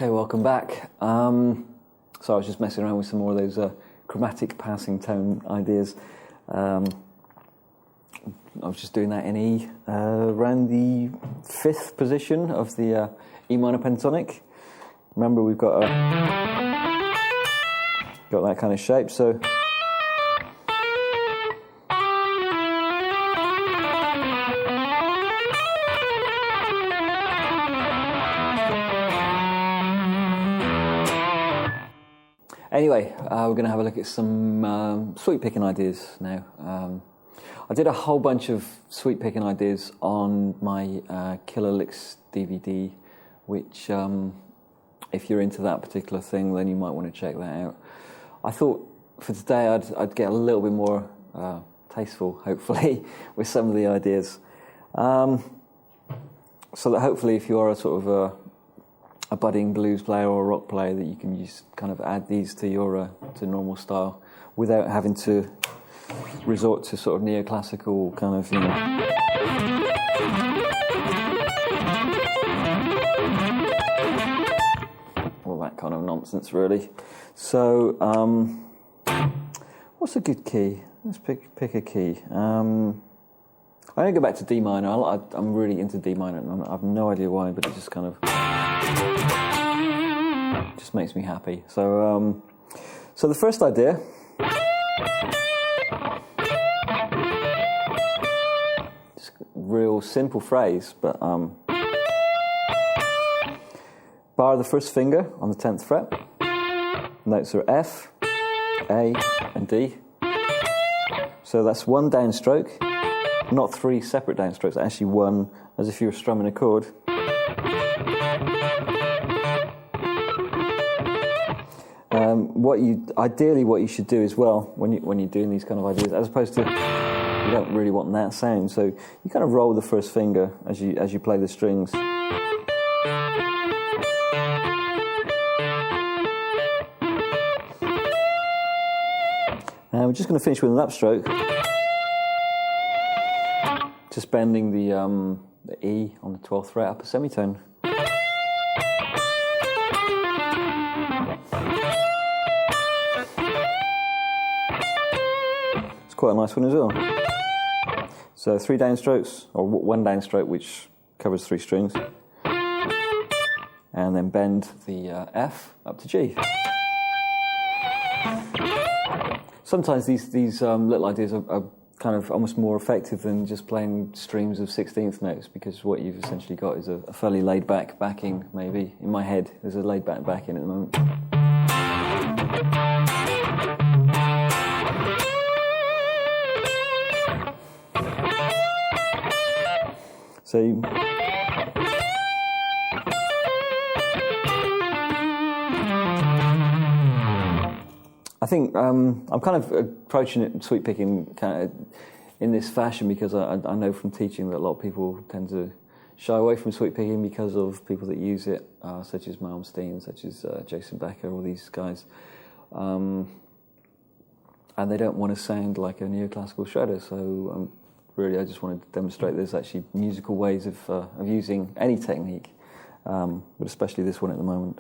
Okay, welcome back. So I was just messing around with some more of those chromatic passing tone ideas. I was just doing that in E, around the 5th position of the E minor pentatonic. Remember, we've got that kind of shape, so anyway, we're going to have a look at some sweep picking ideas now. I did a whole bunch of sweep picking ideas on my Killer Licks DVD, which if you're into that particular thing, then you might want to check that out. I thought for today I'd get a little bit more tasteful, hopefully, with some of the ideas. So that hopefully if you are a sort of a budding blues player or a rock player, that you can just kind of add these to your to normal style without having to resort to sort of neoclassical kind of, all that kind of nonsense, really. So, what's a good key? Let's pick a key. I'm going to go back to D minor. I'm really into D minor, and I have no idea why, but it just kind of just makes me happy. So, so the first idea. Real simple phrase, but bar the first finger on the 10th fret. Notes are F, A, and D. So that's one downstroke, not 3 separate downstrokes, actually one, as if you were strumming a chord. Ideally what you should do as well when you're doing these kind of ideas, as opposed to, you don't really want that sound, so you kind of roll the first finger as you play the strings. And we're just going to finish with an upstroke, just bending the E on the 12th fret up a semitone. It's quite a nice one as well. So 3 downstrokes, or 1 downstroke which covers 3 strings, and then bend the F up to G. Sometimes these little ideas are kind of almost more effective than just playing streams of 16th notes, because what you've essentially got is a fairly laid-back backing, maybe. In my head, there's a laid-back backing at the moment. So I think I'm kind of approaching it, sweep picking, kind of in this fashion, because I know from teaching that a lot of people tend to shy away from sweep picking because of people that use it, such as Malmsteen, such as Jason Becker, all these guys, and they don't want to sound like a neoclassical shredder. So really, I just wanted to demonstrate there's actually musical ways of using any technique, but especially this one at the moment.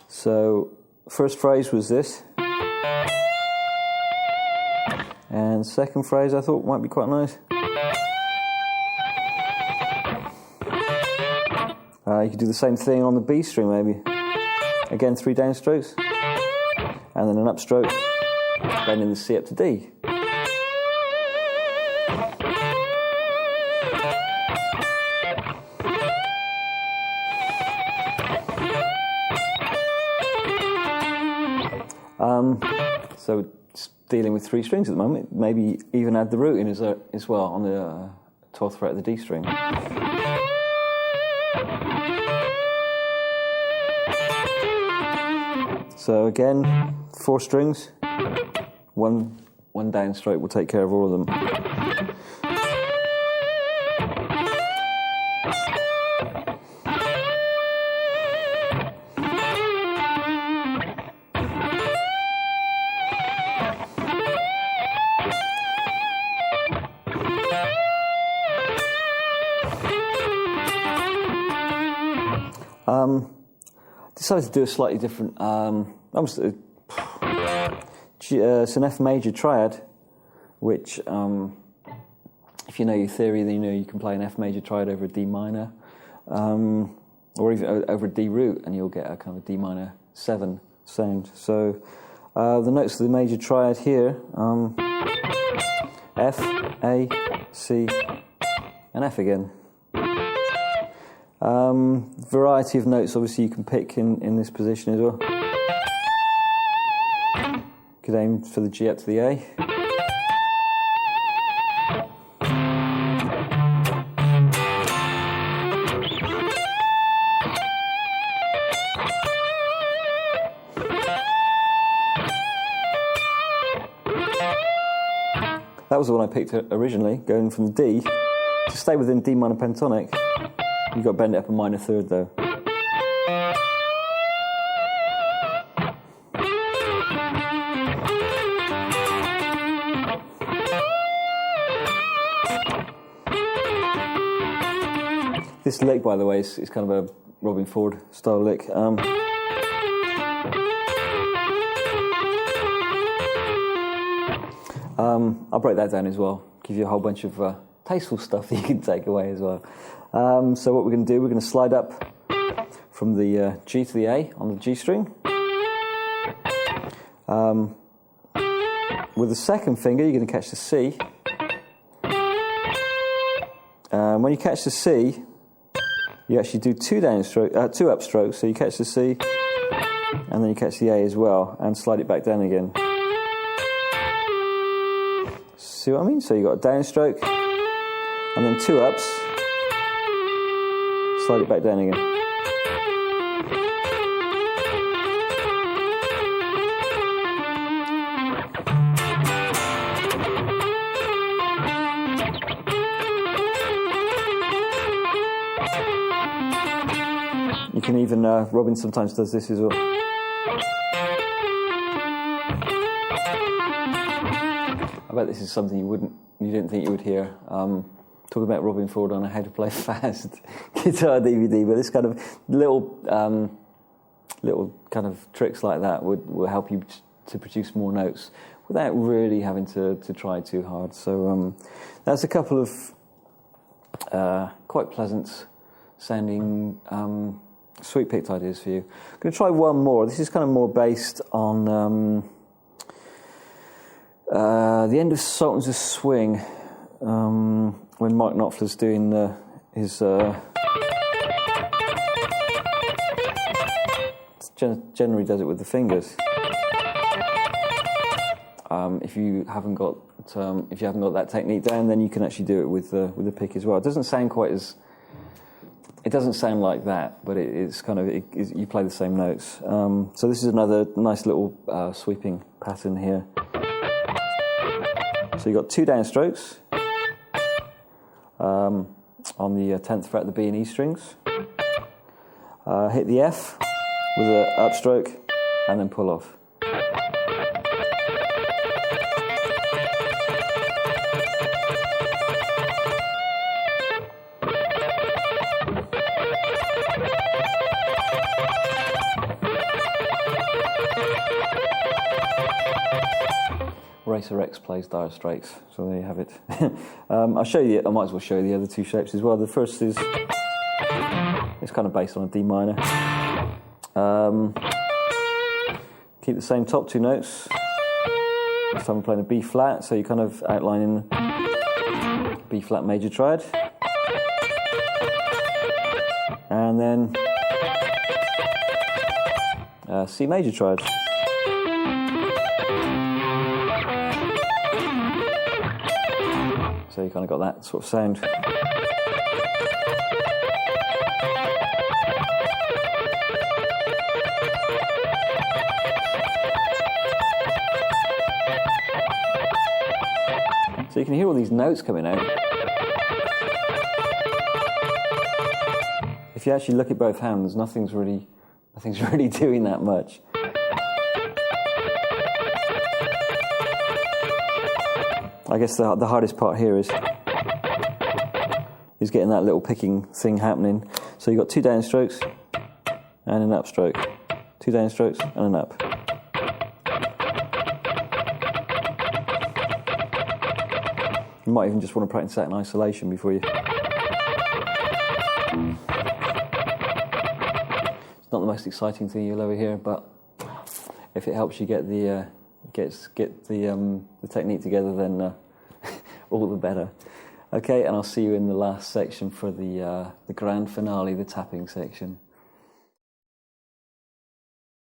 So first phrase was this. And second phrase I thought might be quite nice. You could do the same thing on the B string, maybe. Again, 3 downstrokes, and then an upstroke, bending the C up to D. So it's dealing with 3 strings at the moment. Maybe even add the root in as well on the 12th fret of the D string. So again, 4 strings, one downstroke will take care of all of them. decided to do a slightly different, it's an F major triad, which, if you know your theory, then you know you can play an F major triad over a D minor, or even over a D root, and you'll get a kind of a D minor 7 sound. So the notes of the major triad here, F, A, C, and F again. Variety of notes, obviously, you can pick in this position as well. Could aim for the G up to the A. That was the one I picked originally, going from D. To stay within D minor pentatonic, you've got to bend it up a minor third though. This lick, by the way, is kind of a Robin Ford style lick. I'll break that down as well, give you a whole bunch of tasteful stuff that you can take away as well. So what we're going to do, we're going to slide up from the G to the A on the G string. With the second finger, you're going to catch the C. When you catch the C, you actually do two upstrokes. So you catch the C, and then you catch the A as well, and slide it back down again. See what I mean? So you've got a downstroke, and then two ups, slide it back down again. You can even, Robin sometimes does this as well. I bet this is something you didn't think you would hear. Talking about Robin Ford on a How to Play Fast guitar DVD, but this kind of little kind of tricks like that will help you to produce more notes without really having to try too hard. So that's a couple of quite pleasant sounding sweet picked ideas for you. I'm going to try one more. This is kind of more based on the end of Sultans of Swing, when Mark Knopfler's doing his generally does it with the fingers. If you haven't got that technique down, then you can actually do it with the pick as well. It doesn't sound like that, but it's kind of you play the same notes. So this is another nice little sweeping pattern here. So you've got two downstrokes on the 10th fret of the B and E strings. Hit the F with an upstroke and then pull off. Racer X plays Dire Straits, so there you have it. I'll show you. I might as well show you the other two shapes as well. The first is it's kind of based on a D minor. Keep the same top two notes. This time I'm playing a B flat, so you're kind of outlining B flat major triad, and then C major triad. So you kind of got that sort of sound. So you can hear all these notes coming out. If you actually look at both hands, nothing's really doing that much. I guess the hardest part here is getting that little picking thing happening. So you've got two downstrokes, and an up stroke. 2 down strokes and an up. You might even just want to practice that in isolation before you... It's not the most exciting thing you'll ever hear, but if it helps you get the technique together, then all the better. Okay, and I'll see you in the last section for the grand finale, the tapping section.